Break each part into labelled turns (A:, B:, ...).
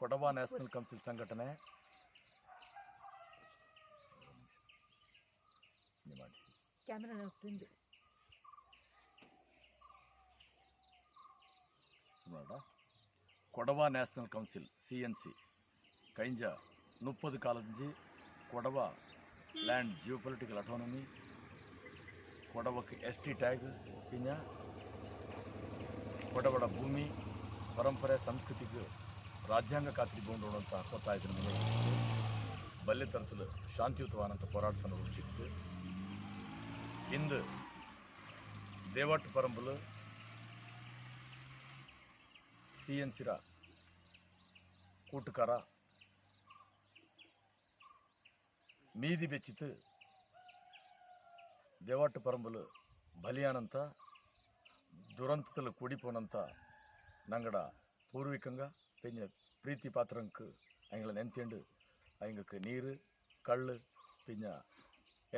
A: Kodava national council ಸಂಘಟನೆ Kodava national council CNC కైంజ 30 కాలంజి కొడవ ల్యాండ్ జియోపొలిటికల్ అటానమీ ಕೊಡವಕ್ಕೆ ಎಸ್ಟಿ ಟ್ಯಾಗ್ ಪಿನ್ನ ಕೊಡವಡ ಭೂಮಿ ಪರಂಪರೆ ಸಂಸ್ಕೃತಿಗೆ ರಾಜ್ಯಾಂಗ ಖಾತ್ರಿ ಗೊಂಡೋಣಂತ ಒತ್ತಾಯದ ಮೇಲೆ ಬಲ್ಲೆ ತರತಲು ಶಾಂತಿಯುತವಾದಂಥ ಹೋರಾಟವನ್ನು ರೂಪಿಸಿತ್ತು. ಇಂದು ದೇವಟ್ ಪರಂಬಲು ಸಿಎನ್ಸಿರ ಕೂಟುಕಾರ మీది బెచ్చితు దేవాటు పరంబులు బలియానంత దురంతతలు కూడిపోనంత నంగడ పూర్వికంగా పెంజ ప్రీతి పాత్రంకు అయింಗಳ ನೆಂತೆಂಡು ಅయింಗಕ್ಕೆ ನೀರು ಕಳ್ಳು ಪಿಂಜ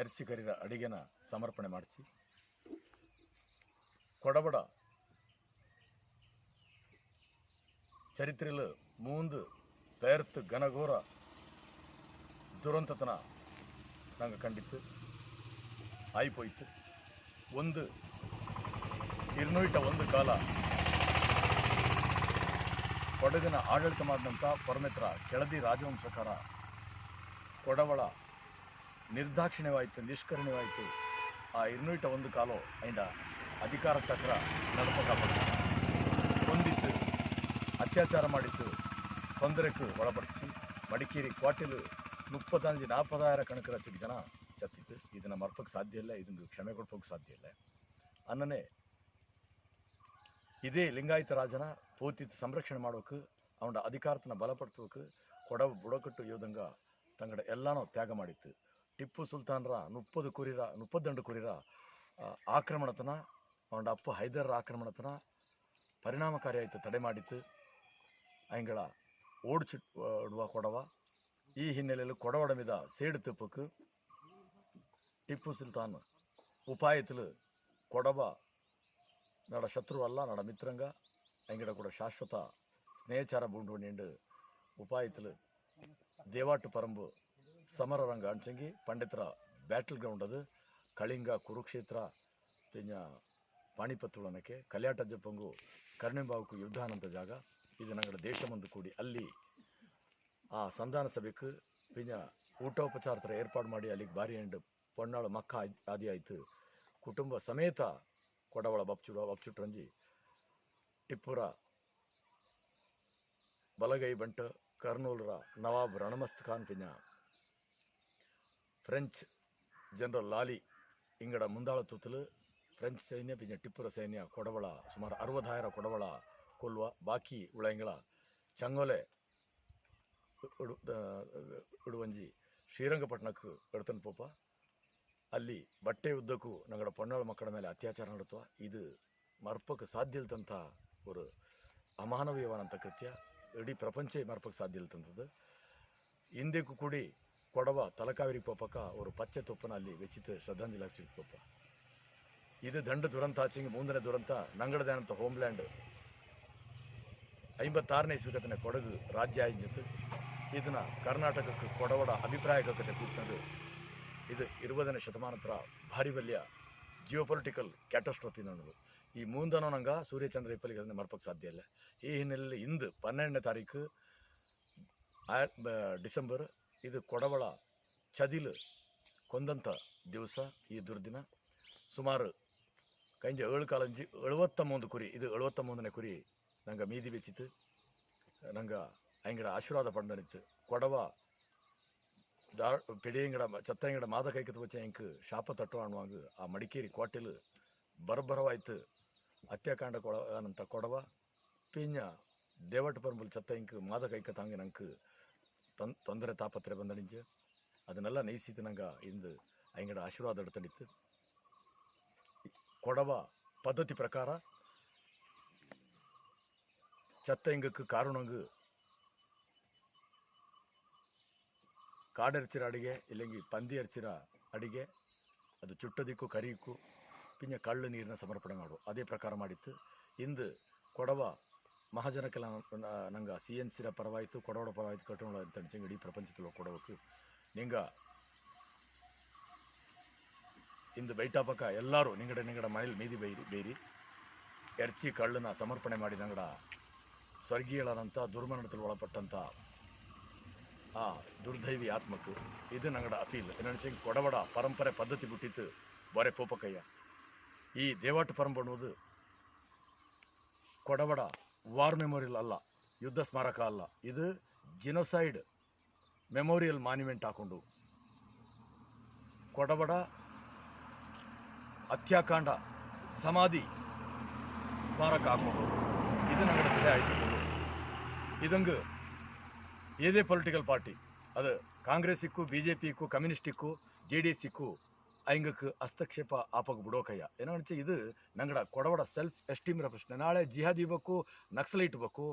A: ಎರ್ಚಿ ಕರಿರ ಅಡಿಗೆನ ಸಮರ್ಪಣೆ ಮಾಡಿಸಿ ಕೊಡಬಡ ಚರಿತ್ರೆಲು ಮೂಂದು ಪೇರ್ತು ಘನಘೋರ ದುರಂತತನ ನಂಗೆ ಕಂಡಿತ್ತು ಆಯ್ಪೋಯ್ತು. ಒಂದು ಒಂದು ಕಾಲ ಕೊಡಗಿನ ಆಡಳಿತ ಮಾಡಿದಂಥ ಪರಮೇತ್ರ ಕೆಳದಿ ರಾಜವಂಶಕಾರ ಕೊಡವಳ ನಿರ್ದಾಕ್ಷಿಣ್ಯವಾಯಿತು, ನಿಷ್ಕರ್ಣ್ಯವಾಯಿತು. ಆ 201 ಕಾಲೋ ಐಂಡ ಅಧಿಕಾರ ಚಕ್ರ ನಡಪಕಾಪಡ ಹೊಂದಿತ್ತು, ಅತ್ಯಾಚಾರ ಮಾಡಿತ್ತು, ತೊಂದರೆಗೂ ಒಳಪಡಿಸಿ ಮಡಿಕೇರಿ ಕ್ವಾಟಿಲು 35-40 ಕಣಕರ ಜನ ಚತ್ತಿತ್ತು. ಇದನ್ನು ಮರ್ಪಕ್ಕೆ ಸಾಧ್ಯ ಇಲ್ಲ, ಇದನ್ನು ಕ್ಷಮೆ ಕೊಡ್ಕೋಕ್ಕೆ ಸಾಧ್ಯ ಇಲ್ಲ. ಅನ್ನನೇ ಇದೇ ಲಿಂಗಾಯತ ರಾಜನ ಪೂರ್ತಿ ಸಂರಕ್ಷಣೆ ಮಾಡೋಕೆ ಅವನ ಅಧಿಕಾರತನ ಬಲಪಡಿಸೋಕೆ ಕೊಡವ ಬುಡಕಟ್ಟು ಯೋಧಂಗ ತಂಗಡ ಎಲ್ಲನೂ ತ್ಯಾಗ ಮಾಡಿತ್ತು. ಟಿಪ್ಪು ಸುಲ್ತಾನ್ರ 30 ಕುರಿರ ಆಕ್ರಮಣತನ ಅವನ ಅಪ್ಪ ಹೈದರ್ರ ಆಕ್ರಮಣತನ ಪರಿಣಾಮಕಾರಿಯಾಯಿತು, ತಡೆ ಮಾಡಿತ್ತು. ಅಯ್ಯಗಳ ಓಡ್ಚಿಡುವ ಕೊಡವ ಈ ಹಿನ್ನೆಲೆಯಲ್ಲಿ ಕೊಡವಡ మీద ಸೇಡು ತಿಪ್ಪಕ್ಕೆ ಟಿಪ್ಪು ಸುಲ್ತಾನ್ ಉಪಾಯತಲು ಕೊಡವ ನಡ ಶತ್ರು ಅಲ್ಲ, ನಡ ಮಿತ್ರಂಗ ಅಂಗಡ ಕೂಡ ಶಾಶ್ವತ ಸ್ನೇಹಚಾರ ಬುಂಡು ಉಪಾಯತಲು ದೇವಾಟು ಪರಂಬು ಸಮರ ರಂಗ ಅಂಚಂಗಿ ಪಂಡಿತರ ಬ್ಯಾಟಲ್ ಗ್ರೌಂಡ್ ಅದು ಕಳಿಂಗ ಕುರುಕ್ಷೇತ್ರ ಪಿಂಜ ಪಾಣಿಪತ್ತುಳನಕ್ಕೆ ಕಲ್ಯಾಟ ಜಪ್ಪಂಗು ಕರ್ಣಿಂಬಾವುಕು ಯುದ್ಧ ಅನ್ನಂಥ ಜಾಗ. ಇದು ನಂಗಡ ದೇಶ ಮುಂದೆ ಕೂಡಿ ಅಲ್ಲಿ ಆ ಸಂಧಾನ ಸಭೆಗೆ ಪಿಂಜ ಊಟೋಪಚಾರ ಏರ್ಪಾಡು ಮಾಡಿ ಅಲ್ಲಿಗೆ ಬಾರಿ ಎಂಡು ಪೊನ್ನಾಳು ಮಕ್ಕ ಆದಿ ಆಯಿತು. ಕುಟುಂಬ ಸಮೇತ ಕೊಡವಳ ಬಪ್ಚುಟ್ರಂಜಿ ಟಿಪ್ಪುರ ಬಲಗೈ ಬಂಟ ಕರ್ನೂಲ್ರ ನವಾಬ್ ರಣಮಸ್ತ್ ಖಾನ್ ಪಿಂಜ ಫ್ರೆಂಚ್ ಜನರಲ್ ಲಾಲಿ ಇಂಗಡ ಮುಂದಾಳ ತೂತಲು ಫ್ರೆಂಚ್ ಸೈನ್ಯ ಪಿಂಜ ಟಿಪ್ಪುರ ಸೈನ್ಯ ಕೊಡವಳ ಸುಮಾರು 60,000 ಕೊಡವಳ ಕೊಲ್ಲುವ ಬಾಕಿ ಉಳಂಗಳ ಚಂಗೋಲೆ ಉಡುವಂಜಿ ಶ್ರೀರಂಗಪಟ್ಟಣಕ್ಕೆ ಎಡ್ತನ್ ಪೋಪ ಅಲ್ಲಿ ಬಟ್ಟೆ ಉದ್ದಕ್ಕೂ ನಂಗಡ ಪೊನ್ನಾಳು ಮಕ್ಕಳ ಮೇಲೆ ಅತ್ಯಾಚಾರ ನಡೆಸುವ ಇದು ಮರ್ಪಕ್ಕೆ ಸಾಧ್ಯ ಇಲ್ದಂಥ ಒಂದು ಅಮಾನವೀಯವಾದಂಥ ಕೃತ್ಯ. ಇಡೀ ಪ್ರಪಂಚ ಮರ್ಪಕ್ಕೆ ಸಾಧ್ಯ ಇಲ್ತಂಥದ್ದು. ಹಿಂದಕ್ಕೂ ಕೂಡಿ ಕೊಡವ ತಲಕಾವೇರಿ ಪೋಪಕ್ಕ ಅವರು ಪಚ್ಚೆ ತೊಪ್ಪನ ಅಲ್ಲಿ ವೆಚ್ಚಿತ ಶ್ರದ್ಧಾಂಜಲಿ ಅರ್ಪಿಸಿದ ಪೋಪ. ಇದು ದಂಡ ದುರಂತ ಆಚೆಂಗೆ ಮುಂದನೇ ದುರಂತ ನಂಗಡದೇನಂತ ಹೋಮ್ಲ್ಯಾಂಡ್ 56ನೇ ಇಸ್ವಿಕತನ ಕೊಡಗು ರಾಜ್ಯ ಆಯ್ತು. ಇದನ್ನು ಕರ್ನಾಟಕಕ್ಕೆ ಕೊಡವಡ ಅಭಿಪ್ರಾಯಕತೆ ಕೂತ್ಕೊಂಡು ಇದು 20ನೇ ಶತಮಾನದ ಭಾರಿ ಬಲ್ಯ ಜಿಯೋಪೊಲಿಟಿಕಲ್ ಕ್ಯಾಟಸ್ಟ್ರೋಫಿ ಅನ್ನೋದು. ಈ ಮುಂದನೋ ನಂಗೆ ಸೂರ್ಯಚಂದ್ರ ಇಪ್ಪಲಿಗೆ ಅದನ್ನು ಮರ್ಪಕ್ಕೆ ಸಾಧ್ಯ ಇಲ್ಲ. ಈ ಹಿನ್ನೆಲೆಯಲ್ಲಿ ಇಂದು 12ನೇ ತಾರೀಕು ಡಿಸೆಂಬರ್ ಇದು ಕೊಡವಳ ಚದಿಲು ಕೊಂದಂಥ ದಿವಸ. ಈ ದುರ್ದಿನ ಸುಮಾರು ಕೈಂಜ 73 ಕುರಿ, ಇದು 73ನೇ ಕುರಿ ನಂಗೆ ಮೀದಿ ಬೆಚ್ಚಿತ್ತು. ನಂಗೆ ಅಂಗಡ ಆಶೀರ್ವಾದ ಪಂಡನಿತ್ತು. ಕೊಡವ ಪೆಡಿಯಂಗಡ ಚತ್ತಂಗಡ ಮಾದ ಕೈಕತ್ತು ವಚ್ಚ ಎಂಕ್ ಶಾಪ ತಟ್ಟು ಅನ್ನುವಾಗ ಆ ಮಡಿಕೇರಿ ಕ್ವಾಟೆಲು ಬರಬರವಾಯ್ತು. ಹತ್ಯಾಕಾಂಡ ಕೊಡವಂತ ಕೊಡವ ಪಿಂಜ ದೇವಟ್ಟು ಪರಂಬಲ್ ಚತ್ತ ಇಂಕ್ ಮಾದ ಕೈಕತ್ತ ಹಂಗೆ ನಂಗೆ ತೊಂದರೆ ತಾಪತ್ರೆ ಬಂದಣಿಂಚು ಅದನ್ನೆಲ್ಲ ನೈಸಿತು. ನಂಗೆ ಇಂದು ಅಂಗಡ ಆಶೀರ್ವಾದ ಎಡ್ತಡಿತ್ತು. ಕೊಡವ ಪದ್ಧತಿ ಪ್ರಕಾರ ಚತ್ತ ಇಂಗಕ್ಕೆ ಕಾರುಣಂಗು ಕಾಡೆರ್ಚಿರ ಅಡಿಗೆ ಇಲ್ಲಂಗಿ ಪಂದಿ ಎರ್ಚಿರ ಅಡಿಗೆ ಅದು ಚುಟ್ಟದಿಕ್ಕು ಕರಿಯಿಕ್ಕು ಪಿಂಜ ಕಳ್ಳು ನೀರಿನ ಸಮರ್ಪಣೆ ಮಾಡು ಅದೇ ಪ್ರಕಾರ ಮಾಡಿತ್ತು. ಇಂದು ಕೊಡವ ಮಹಾಜನಕ್ಕೆಲ್ಲ ನಂಗೆ CNCರ ಪರವಾಯಿತು ಕೊಡವಡ ಪರವಾಯಿತು ಕಟ್ಟೋಣ ಅಂತ ಇಡೀ ಪ್ರಪಂಚದಲ್ಲಿ ಕೊಡಬೇಕು ನಿಂಗೆ ಇಂದು ಬೈಟಾಪಕ ಎಲ್ಲರೂ ನಿಂಗಡ ಮನೇಲಿ ಮೀದಿ ಬೇರಿ ಎರ್ಚಿ ಕಳ್ಳನ ಸಮರ್ಪಣೆ ಮಾಡಿ ನಂಗಡ ಸ್ವರ್ಗೀಯಳಂಥ ದುರ್ಮರಣದಲ್ಲಿ ಒಳಪಟ್ಟಂಥ ಆ ದುರ್ದೈವಿ ಆತ್ಮಕ್ಕೆ ಇದು ನಂಗಡ ಅಪೀಲ್ ಏನಂತ ಕೊಡವಡ ಪರಂಪರೆ ಪದ್ಧತಿ ಬಿಟ್ಟಿತ್ತು ಬರೆ ಪೋಪಕಯ್ಯ ಈ ದೇವಾಟ ಪರಂಪರೆ ಅನ್ನೋದು ಕೊಡವಡ ವಾರ್ ಮೆಮೋರಿಯಲ್ ಅಲ್ಲ ಯುದ್ಧ ಸ್ಮಾರಕ ಅಲ್ಲ ಇದು ಜಿನೋಸೈಡ್ ಮೆಮೋರಿಯಲ್ ಮಾನ್ಯುಮೆಂಟ್ ಹಾಕೊಂಡು ಕೊಡವಡ ಹತ್ಯಾಕಾಂಡ ಸಮಾಧಿ ಸ್ಮಾರಕ ಹಾಕೊಂಡು ಇದು ನಂಗಡ ಬೆಲೆ ಆಯ್ತು ಇದಂಗೆ ಏದೇ ಪೊಲಿಟಿಕಲ್ ಪಾರ್ಟಿ ಅದು ಕಾಂಗ್ರೆಸ್ಸಿಕ್ಕೂ BJPಕ್ಕೂ ಕಮ್ಯುನಿಸ್ಟಿಕ್ಕೂ JDSಕ್ಕೂ ಐಂಗಕ್ಕೆ ಹಸ್ತಕ್ಷೇಪ ಆಪಕ್ಕೆ ಬಿಡೋಕಯ್ಯ ಏನೋ ಇದು ನಂಗಡ ಕೊಡವಡ ಸೆಲ್ಫ್ ಎಸ್ಟೀಮ್ರ ಪ್ರಶ್ನೆ ನಾಳೆ ಜಿಹಾದ್ ಇಬೇಕು ನಕ್ಸಲೈಟ್ ಬೇಕು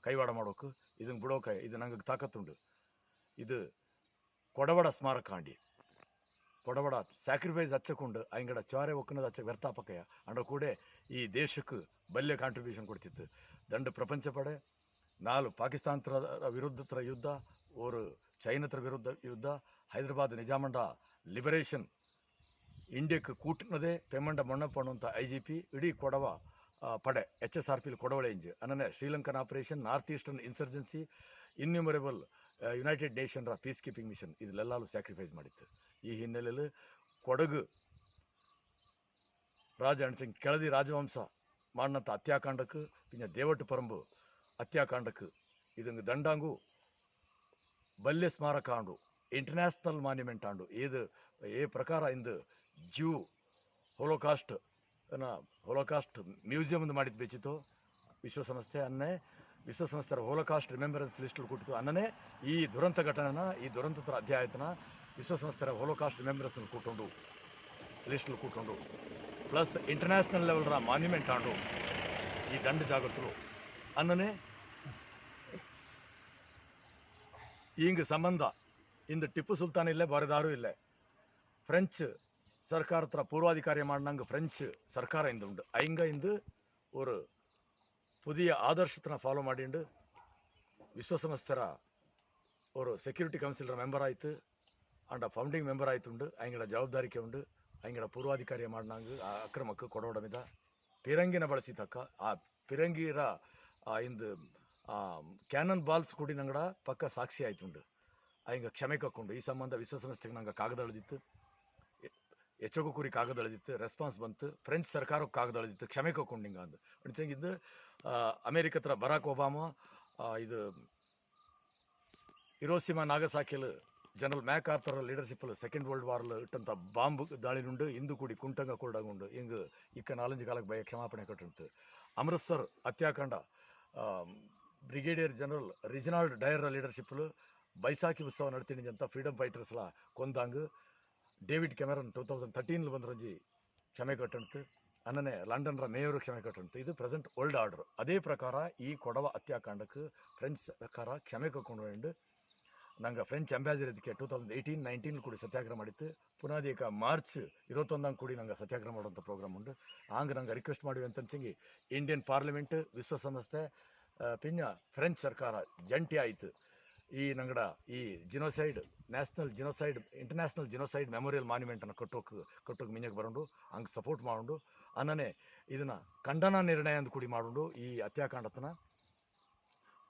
A: ಕೈವಾಡ ಮಾಡೋಕೆ ಇದನ್ನು ಬಿಡೋಕಯ್ಯ ಇದು ನಂಗೆ ತಾಕತ್ತುಂಡು ಇದು ಕೊಡವಡ ಸ್ಮಾರಕ ಅಂಡಿ ಕೊಡವಡ ಸ್ಯಾಕ್ರಿಫೈಸ್ ಹಚ್ಚಕೊಂಡು ಐಂಗಡ ಚೋರೆ ಒಕ್ಕನದ ಹಚ್ಚ ವ್ಯರ್ಥಾಪಕಯ್ಯ ಅಂಡ ಕೂಡ ಈ ದೇಶಕ್ಕೆ ಬಲ್ಯ ಕಾಂಟ್ರಿಬ್ಯೂಷನ್ ಕೊಡ್ತಿತ್ತು ದಂಡ ಪ್ರಪಂಚ ಪಡೆ 4 ಪಾಕಿಸ್ತಾನ ವಿರುದ್ಧ ಯುದ್ಧ और ಚೈನತ್ರ ವಿರುದ್ಧ ಯುದ್ಧ ಹೈದರಾಬಾದ್ ನಿಜಾಮಂಡ ಲಿಬರೇಷನ್ ಇಂಡಿಯಕ್ಕೆ ಕೂಟಿನದೇ ಪೆಮ್ಮಂಡ ಮೊಣ್ಣಪ್ಪಣ್ಣು ಅಂತ IGP ಇಡೀ ಕೊಡವ ಪಡೆ HSRP ಕೊಡವಳೆ ಇಂಜ್ ಅನ್ನನೆ Sri Lankan operation north eastern insurgency innumerable united ನೇಷನ್ರ ಪೀಸ್ ಕೀಪಿಂಗ್ ಮಿಷನ್ ಇದೆಲ್ಲಾಲು ಸ್ಯಾಕ್ರಿಫೈಸ್ ಮಾಡಿತ್ತು ಈ ಹಿನ್ನೆಲೆಯಲ್ಲಿ ಕೊಡಗು ರಾಜ ಅಣ್ಣ ಕೆಳದಿ ರಾಜವಂಶ ಮಾಡಿನಂಥ ಹತ್ಯಾಕಾಂಡಕ್ಕೆ പിന്നെ ದೇವಟ್ಟು ಪರಂಬು ಹತ್ಯಾಕಾಂಡಕ್ಕೆ ಇದಂಗೆ ದಂಡಾಂಗು ಬಲ್ಯ ಸ್ಮಾರಕ ಆಂಡು ಇಂಟರ್ನ್ಯಾಷನಲ್ ಮಾನ್ಯುಮೆಂಟ್ ಆಂಡು ಇದು ಏ ಪ್ರಕಾರ ಇಂದು ಜ್ಯೂ ಹೋಲೋಕಾಸ್ಟ್ ಹೋಲೋಕಾಸ್ಟ್ ಮ್ಯೂಸಿಯಮ್ ಮಾಡಿದ್ದು ಬೇಚಿತ್ತು ವಿಶ್ವಸಂಸ್ಥೆ ಅನ್ನೇ ವಿಶ್ವಸಂಸ್ಥೆಯ ಹೋಲೋಕಾಸ್ಟ್ ರಿಮೆಂಬರೆನ್ಸ್ ಲಿಸ್ಟಲ್ಲಿ ಕೊಟ್ಟಿತ್ತು ಅನ್ನನೇ ಈ ದುರಂತ ಘಟನೆನ ಈ ದುರಂತದ ಅಧ್ಯಾಯತನ ವಿಶ್ವಸಂಸ್ಥೆಯ ಹೋಲೋಕಾಸ್ಟ್ ರಿಮೆಂಬರೆನ್ಸ್ ಕೂತ್ಕೊಂಡು ಲಿಸ್ಟಲ್ಲಿ ಕೂತ್ಕೊಂಡು ಪ್ಲಸ್ ಇಂಟರ್ನ್ಯಾಷನಲ್ ಲೆವೆಲ್ರ ಮಾನ್ಯುಮೆಂಟ್ ಆಂಡು ಈ ದಂಡ ಜಾಗತ್ತರು ಅನ್ನನೇ ಹಿಂಗೆ ಸಂಬಂಧ ಇಂದು ಟಿಪ್ಪು ಸುಲ್ತಾನ್ ಇಲ್ಲೇ ಬರೆದಾರು ಇಲ್ಲೇ ಫ್ರೆಂಚ್ ಸರ್ಕಾರ ಹತ್ರ ಪೂರ್ವಾಧಿಕಾರಿ ಮಾಡಿನಂಗೆ ಫ್ರೆಂಚ್ ಸರ್ಕಾರ ಇಂದು ಉಂಡು ಐಂಗ ಇಂದು ஒரு புதிய ஆதர்ஷத்தை ஃபாலோ ಮಾಡಿಂಡು ವಿಶ್ವಸಂಸ್ಥೆರ ஒரு ಸೆಕ್ಯೂರಿಟಿ ಕೌನ್ಸಿಲ್ರ ಮೆಂಬರ್ ಆಯ್ತು ಅಂಡ ಫೌಂಡಿಂಗ್ ಮೆಂಬರ್ ಆಯ್ತುಂಡು ಐಂಗಡ ಜವಾಬ್ದಾರಿಕೆ ಉಂಡು ಐಂಗಡ ಪೂರ್ವಾಧಿಕಾರಿ ಮಾಡಿನಂಗೆ ಆ ಅಕ್ರಮಕ್ಕೆ ಕೊಡೋಡ ಮಿದ ಪಿರಂಗಿನ ಬಳಸಿತಕ್ಕ ಆ ಪಿರಂಗಿರ ಇಂದು ಕ್ಯಾನನ್ ಬಾಲ್ಸ್ ಕೂಡಿ ನಂಗಡ ಪಕ್ಕ ಸಾಕ್ಷಿ ಆಯ್ತುಂಡು ಐಂಗ ಕ್ಷಮೆ ಕಕ್ಕೊಂಡು ಈ ಸಂಬಂಧ ವಿಶ್ವಸಂಸ್ಥೆಗೆ ನಂಗೆ ಕಾಗದ ಎಳೆದಿತ್ತು ಹೆಚ್ಚೋಗು ಕುರಿ ಕಾಗದ ಎಳೆದಿತ್ತು ರೆಸ್ಪಾನ್ಸ್ ಬಂತು ಫ್ರೆಂಚ್ ಸರ್ಕಾರಕ್ಕೆ ಕಾಗದ ಎಳೆದಿತ್ತು ಕ್ಷಮೆ ಕಕ್ಕೊಂಡು ಹಿಂಗೆ ಅಂದು ಅಣ್ಸಂಗಿದ್ದು ಅಮೇರಿಕ ಹತ್ರ ಬರಾಕ್ ಒಬಾಮಾ ಇದು ಹಿರೋಶಿಮಾ ನಾಗಸಾಕಿಲ್ ಜನರಲ್ ಮ್ಯಾಕ್ಆರ್ಥರ್ ಲೀಡರ್ಶಿಪ್ಪಲ್ಲಿ ಸೆಕೆಂಡ್ ವರ್ಲ್ಡ್ ವಾರ್ಲ್ ಇಟ್ಟಂಥ ಬಾಂಬ್ ದಾಳಿನುಂಡು ಇಂದು ಕೂಡಿ ಕುಂಟಂಗ ಕೂಡಾಗುಂಡು ಹಿಂಗೆ ಇಕ್ಕ 4 ಕಾಲಕ್ಕೆ ಭಯ ಕ್ಷಮಾಪಣೆ ಕಟ್ಟುಂಟು ಅಮೃತ್ಸರ್ ಹತ್ಯಾಕಾಂಡ ಬ್ರಿಗೇಡಿಯರ್ ಜನರಲ್ ರಿಜಿನಾಲ್ಡ್ ಡಯರ್ ಲೀಡರ್ಶಿಪ್ಪಲು ಬೈಸಾಖಿ ಉತ್ಸವ ನಡ್ತೀನಿ ಅಂತ ಫ್ರೀಡಮ್ ಫೈಟರ್ಸ್ಲ ಕೊಂದಾಂಗ್ ಡೇವಿಡ್ ಕೆಮೆರನ್ 2013 ಬಂದ್ರಂಜಿ ಕ್ಷಮೆ ಕಟ್ಟುಂಟು ಅನ್ನನೆ ಲಂಡನ್ರ ಮೇಯರು ಕ್ಷಮೆ ಕಟ್ಟುಂಟು ಇದು ಪ್ರೆಸೆಂಟ್ ಓಲ್ಡ್ ಆರ್ಡರ್ ಅದೇ ಪ್ರಕಾರ ಈ ಕೊಡವ ಹತ್ಯಾಕಾಂಡಕ್ಕೆ ಫ್ರೆಂಚ್ ಸರ್ಕಾರ ಕ್ಷಮೆ ಕಕ್ಕೊಂಡು ನಂಗೆ ಫ್ರೆಂಚ್ ಅಂಬಾಸಿಡರ್ ಇದಕ್ಕೆ 2018-19 ಕೂಡಿ ಸತ್ಯಾಗ್ರಹ ಮಾಡಿತ್ತು ಪುನಾದಿ ಮಾರ್ಚ್ 21 ಕೂಡಿ ನಂಗೆ ಸತ್ಯಾಗ್ರಹ ಮಾಡುವಂಥ ಪ್ರೋಗ್ರಾಮ್ ಉಂಟು ಹಂಗೆ ನಂಗೆ ರಿಕ್ವೆಸ್ಟ್ ಮಾಡಿವಿ ಅಂತಂಚಂಗಿ ಇಂಡಿಯನ್ ಪಾರ್ಲಿಮೆಂಟ್ ವಿಶ್ವಸಂಸ್ಥೆ ಪಿನ್ನ ಫ್ರೆಂಚ್ ಸರ್ಕಾರ ಜಂಟಿ ಆಯಿತು ಈ ನಂಗಡ ಈ ಜಿನೋಸೈಡ್ ಇಂಟರ್ನ್ಯಾಷನಲ್ ಜಿನೋಸೈಡ್ ಮೆಮೋರಿಯಲ್ ಮಾನ್ಯುಮೆಂಟನ್ನು ಕಟ್ಟೋಕೆ ಮಿಂಜಕ್ಕೆ ಬರೋಂಡು ಹಂಗೆ ಸಪೋರ್ಟ್ ಮಾಡೋಂಡು ಅನ್ನನೇ ಇದನ್ನು ಖಂಡನ ನಿರ್ಣಯ ಅಂತ ಕೂಡಿ ಮಾಡೋಂಡು ಈ ಹತ್ಯಾಕಾಂಡತನ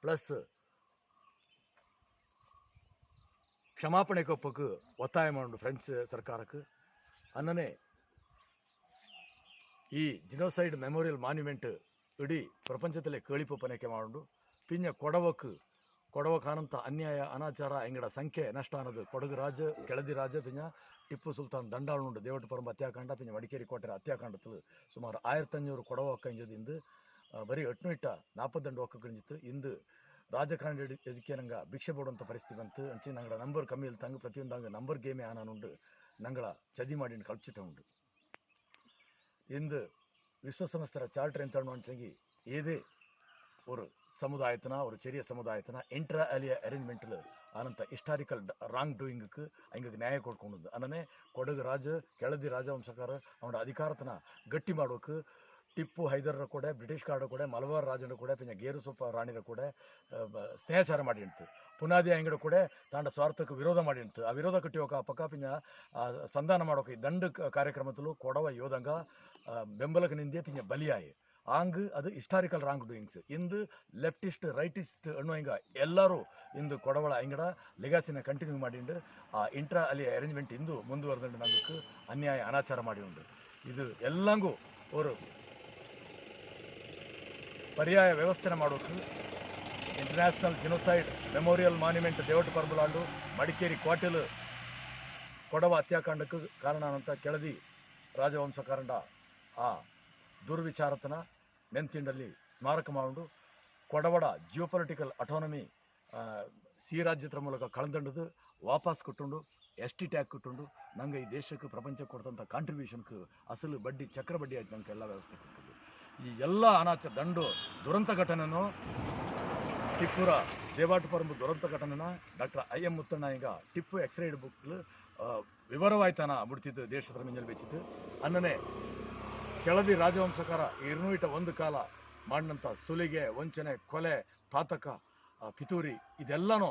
A: ಪ್ಲಸ್ ಕ್ಷಮಾಪಣೆ ಕೊಪ್ಪಕ್ಕೆ ಒತ್ತಾಯ ಮಾಡೋಂಡು ಫ್ರೆಂಚ್ ಸರ್ಕಾರಕ್ಕೆ ಅನ್ನನೇ ಈ ಜಿನೋಸೈಡ್ ಮೆಮೋರಿಯಲ್ ಮಾನ್ಯುಮೆಂಟ್ ಇಡೀ ಪ್ರಪಂಚದಲ್ಲೇ ಕೇಳಿಪೊಪ್ಪನಕ್ಕೆ ಮಾಡೋಂಡು ಪಿನ್ನ ಕೊಡವ ಕಾಣಂತ ಅನ್ಯಾಯ ಅನಾಚಾರ ಎಂಗಡ ಸಂಖ್ಯೆ ನಷ್ಟ ಅನ್ನೋದು ಕೊಡಗು ರಾಜ ಕೆಳದಿ ರಾಜ ಪಿನ್ನ ಟಿಪ್ಪು ಸುಲ್ತಾನ್ ದಂಡಾಳುಂಡು ದೇವಟ್ಟು ಪರಂಬ ಹತ್ಯಾಕಾಂಡ ಪಿನ್ನ ಮಡಿಕೇರಿ ಕೋಟೆ ಹತ್ಯಾಕಾಂಡದಲ್ಲಿ ಸುಮಾರು 1500 ಕೊಡವ ಒಕ್ಕಂಜದಿಂದ ಬರೀ 840 ಒಕ್ಕಂಜಿತ್ತು ಇಂದು ರಾಜಕಾರಣ ಇದಕ್ಕೆ ನಂಗೆ ಭಿಕ್ಷೆ ಬಿಡುವಂಥ ಪರಿಸ್ಥಿತಿ ಬಂತು ಅಂಚೆ ನಂಗಡ ನಂಬರ್ ಕಮ್ಮಿ ಇಲ್ತಂಗೆ ಪ್ರತಿಯೊಂದಂಗೆ ನಂಬರ್ ಗೇಮೇ ಆನಾನುಂಡು ನಂಗಳ ಚದಿ ಮಾಡಿ ಕಳ್ಚಿಟ ಉಂಡು ಇಂದು ವಿಶ್ವಸಂಸ್ಥೆಯ ಚಾರ್ಟರ್ ಎಂತ ಅಂಚಂಗಿ ಏದೇ ஒரு சமுதாயத்தினா ஒரு சிறிய சமுதாயத்தினா ಇಂಟ್ರಾ ಅಲಿಯ ಅರೇಂಜ್ಮೆಂಟಲ್ಲಿ ಆನಂತ ಹಿಸ್ಟಾರಿಕಲ್ ರಾಂಗ್ ಡೂಯಿಂಗಕ್ಕೆ ಹಂಗೆ ನ್ಯಾಯ ಕೊಡ್ಕೊಂಡು ಅನ್ನನೇ ಕೊಡಗು ರಾಜ ಕೆಳದಿ ರಾಜವಂಶಕಾರ ಅವನ ಅಧಿಕಾರತನ ಗಟ್ಟಿ ಮಾಡೋಕೆ ಟಿಪ್ಪು ಹೈದರ ಕೂಡ ಬ್ರಿಟಿಷ್ ಕಾಡು ಕೂಡ ಮಲಬಾರ್ ರಾಜನ ಕೂಡ ಪಿಂಜ ಗೇರು ಸೊಪ್ಪ ರಾಣಿರ ಕೂಡ ಸ್ನೇಹಚಾರ ಮಾಡಿ ಉಂಟು ಪುನಾದಿ ಅಂಗಡ ಕೂಡ ತಾಂಡ ಸ್ವಾರ್ಥಕ್ಕೆ ವಿರೋಧ ಮಾಡಿ ಉಂಟು ಆ ವಿರೋಧ ಕಟ್ಟಿ ಹೋಗ ಪಕ್ಕ ಪಿಂಜ ಸಂಧಾನ ಮಾಡೋಕೆ ದಂಡು ಕಾರ್ಯಕ್ರಮದಲ್ಲೂ ಕೊಡವ ಯೋಧಂಗ ಬೆಂಬಲಕ್ಕೆ ನಿಂದೆ ಪಿಂಜ ಬಲಿಯಾಯಿ ಆಂಗ್ ಅದು ಹಿಸ್ಟಾರಿಕಲ್ ರಾಂಗ್ ಡೂಯಿಂಗ್ಸ್ ಇಂದು ಲೆಫ್ಟಿಸ್ಟ್ ರೈಟಿಸ್ಟ್ ಅನ್ನೋ ಹಿಂಗೆ ಎಲ್ಲರೂ ಇಂದು ಕೊಡವಳ ಅಂಗಡ ಲೆಗಾಸಿನ ಕಂಟಿನ್ಯೂ ಮಾಡಿಂಡು ಆ ಇಂಟ್ರಾ ಅಲ್ಲಿ ಅರೇಂಜ್ಮೆಂಟ್ ಇಂದು ಮುಂದುವರೆದಂಡು ನಂಗಕ್ಕೆ ಅನ್ಯಾಯ ಅನಾಚಾರ ಮಾಡಿ ಉಂಡು ಇದು ಎಲ್ಲಂಗೂ ஒரு ಪರ್ಯಾಯ ವ್ಯವಸ್ಥೆ ಮಾಡೋಕೆ ಇಂಟರ್ನ್ಯಾಷನಲ್ ಜಿನೋಸೈಡ್ ಮೆಮೋರಿಯಲ್ ಮಾನ್ಯುಮೆಂಟ್ ದೇವಟ ಪರ್ಬಲಾಂಡು ಮಡಿಕೇರಿ ಕೋಟೆಲು ಕೊಡವ ಹತ್ಯಾಕಾಂಡಕ್ಕೆ ಕಾರಣ ಅಂತ ಕೆಳದಿ ರಾಜವಂಶಕಾರಂಡ ಆ ದುರ್ವಿಚಾರತನ ನೆಂತಿಂಡಲ್ಲಿ ಸ್ಮಾರಕ ಮಾಡು ಕೊಡವಡ ಜಿಯೋಪೊಲಿಟಿಕಲ್ ಅಟಾನಮಿ ಸಿ ರಾಜ್ಯದ ಮೂಲಕ ಕಳೆದಂಡದು ವಾಪಸ್ ಕೊಟ್ಟುಂಡು ಎಸ್ ಟಿ ಟ್ಯಾಗ್ ಕೊಟ್ಟುಂಡು ನಂಗೆ ಈ ದೇಶಕ್ಕೆ ಪ್ರಪಂಚಕ್ಕೆ ಕೊಡ್ತಂಥ ಕಾಂಟ್ರಿಬ್ಯೂಷನ್ಗೆ ಅಸಲು ಬಡ್ಡಿ ಚಕ್ರ ಬಡ್ಡಿ ಆಯ್ತು ನಂಗೆ ಎಲ್ಲ ವ್ಯವಸ್ಥೆ ಕೊಟ್ಟುಂಡು ಈ ಎಲ್ಲ ಅನಾಚ ದಂಡು ದುರಂತ ಘಟನೆನೂ ಟಿಪ್ಪುರ ದೇವಾಟಪರಂಬು ದುರಂತ ಘಟನೆನ ಡಾಕ್ಟರ್ ಐ ಎಂ ಮುತ್ತಣ್ಣ ಈಗ ಟಿಪ್ಪು ಎಕ್ಸ್ರೈಡ್ ಬುಕ್ಲು ವಿವರವಾಯ್ತಾನ ಬಿಡ್ತಿದ್ದು ದೇಶದ ಮಿಂಜಲ್ ಬೆಚ್ಚಿದ್ದು ಅನ್ನನೇ ಕೆಳದಿ ರಾಜವಂಶಕಾರ ಇರುನುಯಿಟ ಒಂದು ಕಾಲ ಮಾಡಿದಂಥ ಸುಲಿಗೆ ವಂಚನೆ ಕೊಲೆ ಪಾತಕ ಪಿತೂರಿ ಇದೆಲ್ಲನೂ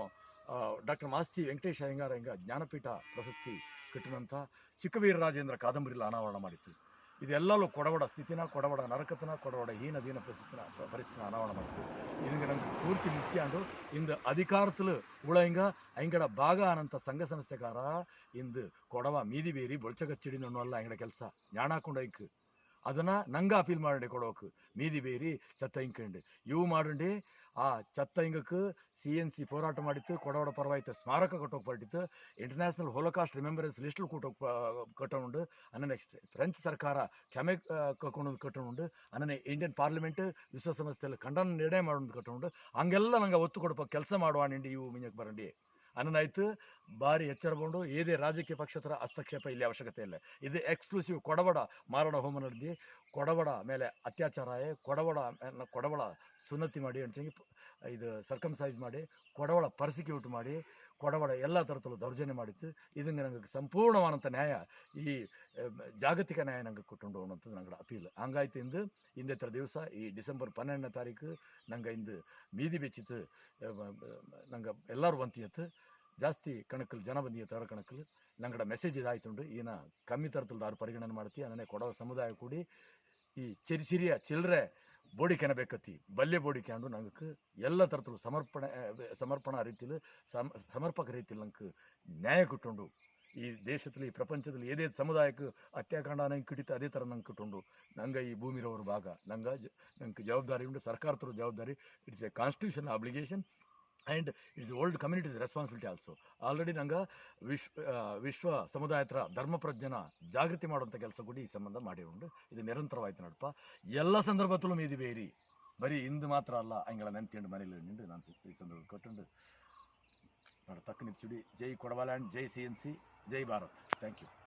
A: ಡಾಕ್ಟರ್ ಮಾಸ್ತಿ ವೆಂಕಟೇಶ ಅಯ್ಯಂಗಾರ ಹಿಂಗ ಜ್ಞಾನಪೀಠ ಪ್ರಶಸ್ತಿ ಕಟ್ಟಿದಂಥ ಚಿಕ್ಕವೀರ ರಾಜೇಂದ್ರ ಕಾದಂಬರಿಲ ಅನಾವರಣ ಮಾಡಿತ್ತು ಇದೆಲ್ಲೂ ಕೊಡವಡ ಸ್ಥಿತಿನ ಕೊಡವಡ ನರಕತನ ಕೊಡವಡ ಹೀನ ದೀನ ಪರಿಸ್ಥಿತಿನ ಅನಾವರಣ ಮಾಡಿತ್ತು ಇದಕ್ಕೆ ನಂಗೆ ಪೂರ್ತಿ ಮುಖ್ಯ ಅಂದು ಇಂದು ಅಧಿಕಾರത്തിൽ ಉಳ ಹಿಂಗ ಅಂಗಡ ಭಾಗ ಅನಂತ ಸಂಘ ಸಂಸ್ಥೆಕಾರ ಇಂದು ಕೊಡವ ಮೀದಿ ಬೇರಿ ಬೊಳ್ಚಗಚ್ಚಿಡಿ ಅನ್ನೋಲ್ಲ ಅಂಗಡ ಕೆಲಸ ಜ್ಞಾನಾಕೊಂಡ ಐಕ್ ಅದನ್ನು ನಂಗೆ ಅಪೀಲ್ ಮಾಡಿ ಕೊಡೋಕೆ ಮೀದಿ ಬೇರಿ ಚತ್ತ ಹಿಂಕಂಡು ಇವು ಮಾಡಿ ಆ ಚತ್ತ ಹಿಂಗಕ್ಕೆ CNC ಹೋರಾಟ ಮಾಡಿತ್ತು ಕೊಡವಡ ಪರವಾಯ್ತು ಸ್ಮಾರಕ ಕಟ್ಟೋಕೆ ಪಟ್ಟಿತ್ತು ಇಂಟರ್ನ್ಯಾಷನಲ್ ಹೋಲೋಕಾಸ್ಟ್ ರಿಮೆಂಬರೆನ್ಸ್ ಲಿಸ್ಟಲ್ಲಿ ಕಟ್ಟೋಣುಂಡು ಅನ್ನೋ ನೆಕ್ಸ್ಟ್ ಫ್ರೆಂಚ್ ಸರ್ಕಾರ ಕ್ಷಮೆ ಕಟ್ಕೊಂಡು ಕಟ್ಟೋಣುಂಡು ಅನ್ನೋ ಇಂಡಿಯನ್ ಪಾರ್ಲಿಮೆಂಟ್ ವಿಶ್ವಸಂಸ್ಥೆಯಲ್ಲಿ ಖಂಡನ ನಿರ್ಣಯ ಮಾಡೋದು ಕಟ್ಟೋಣುಂಡು ಹಂಗೆಲ್ಲ ನಂಗೆ ಒತ್ತು ಕೊಡಪ್ಪ ಕೆಲಸ ಮಾಡುವ ನಿಂಡಿ ಇವು ಮಿಂಜಕ್ಕೆ ಬರಂಡಿ ಅನ್ನೋದಾಯ್ತು ಭಾರಿ ಎಚ್ಚರಗೊಂಡು ಏದೇ ರಾಜಕೀಯ ಪಕ್ಷದ ಹಸ್ತಕ್ಷೇಪ ಇಲ್ಲಿ ಅವಶ್ಯಕತೆ ಇಲ್ಲ ಇದು ಎಕ್ಸ್ಕ್ಲೂಸಿವ್ ಕೊಡವಡ ಮಾರಣ ಹೋಮ ನಡೆದು ಕೊಡವಡ ಮೇಲೆ ಅತ್ಯಾಚಾರ ಕೊಡವಳ ಸುನ್ನತಿ ಮಾಡಿ ಅಂಚಂಗಿ ಇದು ಸರ್ಕಮ್ಸೈಸ್ ಮಾಡಿ ಕೊಡವಳ ಪರ್ಸಿಕ್ಯೂಟ್ ಮಾಡಿ ಕೊಡವಡ ಎಲ್ಲ ಥರದಲ್ಲೂ ದೌರ್ಜನ್ಯ ಮಾಡಿತ್ತು ಇದನ್ನು ನಂಗೆ ಸಂಪೂರ್ಣವಾದಂಥ ನ್ಯಾಯ ಈ ಜಾಗತಿಕ ನ್ಯಾಯ ನಂಗೆ ಕೊಟ್ಟುಂಡು ಅನ್ನೋಂಥದ್ದು ನಂಗೆ ಅಪೀಲ್ ಹಂಗಾಯ್ತು ಇಂದು ಹಿಂದೆ ಥರ ದಿವಸ ಈ ಡಿಸೆಂಬರ್ 12ನೇ ತಾರೀಕು ನಂಗೆ ಇಂದು ಬೀದಿ ಬೆಚ್ಚಿತ್ತು ನಂಗೆ ಎಲ್ಲರೂ ಬಂತಿಯತ್ತು ಜಾಸ್ತಿ ಕಣಕ್ಕಲ್ಲಿ ಜನ ಬಂದಿಯತ್ತು ಅವರ ಕಣಕ್ಕಲ್ಲಿ ನಂಗಡ ಮೆಸೇಜ್ ಇದಾಯ್ತುಂಡು ಈನ ಕಮ್ಮಿ ಥರದಲ್ಲಿ ದಾರು ಪರಿಗಣನೆ ಮಾಡ್ತಿ ಅನ್ನೇ ಕೊಡವ ಸಮುದಾಯ ಕೂಡಿ ಈ ಸಿರಿಯ ಚಿಲ್ಲರೆ ಬೋಡಿಕೆನ ಬೇಕತ್ತಿ ಬಲ್ಯ ಬೋಡಿಕೆ ಅಂಡು ನಂಗೆ ಎಲ್ಲ ಥರದಲ್ಲೂ ಸಮರ್ಪಣಾ ರೀತಿಯಲ್ಲಿ ಸಮರ್ಪಕ ರೀತಿಯಲ್ಲಿ ನಂಗೆ ನ್ಯಾಯ ಕೊಟ್ಟುಂಡು ಈ ದೇಶದಲ್ಲಿ ಈ ಪ್ರಪಂಚದಲ್ಲಿ ಏದೇ ಸಮುದಾಯಕ್ಕೆ ಹತ್ಯಾಕಾಂಡ ನಂಗೆ ಕಿಡಿತು ಅದೇ ಥರ ನಂಗೆ ಕೊಟ್ಟುಂಡು ನಂಗೆ ಈ ಭೂಮಿರವ್ರ ಭಾಗ ನಂಗೆ ಜವಾಬ್ದಾರಿ ಉಂಟು ಸರ್ಕಾರದ ಜವಾಬ್ದಾರಿ it's A constitutional obligation and it's old communities responsibility also already ನಂಗೆ ವಿಶ್ವ ಸಮುದಾಯದ ಧರ್ಮ ಪ್ರಜ್ಞೆನ ಜಾಗೃತಿ ಮಾಡುವಂಥ ಕೆಲಸ ಕೂಡ ಈ ಸಂಬಂಧ ಮಾಡಿ ಉಂಟು ಇದು ನಿರಂತರವಾಯ್ತು ನಡಪ ಎಲ್ಲ ಸಂದರ್ಭದಲ್ಲೂ ಮೀದಿ ಬೇರಿ ಬರೀ ಇಂದು ಮಾತ್ರ ಅಲ್ಲ ಅಂಗಳ ನೆಂತಿಂಡು ಮನೇಲಿ ನಿಂಡು ನಾನು ಈ ಸಂದರ್ಭ ಕೊಟ್ಟುಂಡು ನೋಡ ತಕ್ಕ ನಿಚ್ಚುಡಿ ಜೈ ಕೊಡವ ಲ್ಯಾಂಡ್ ಜೈ CNC ಜೈ ಭಾರತ್ ಥ್ಯಾಂಕ್ ಯು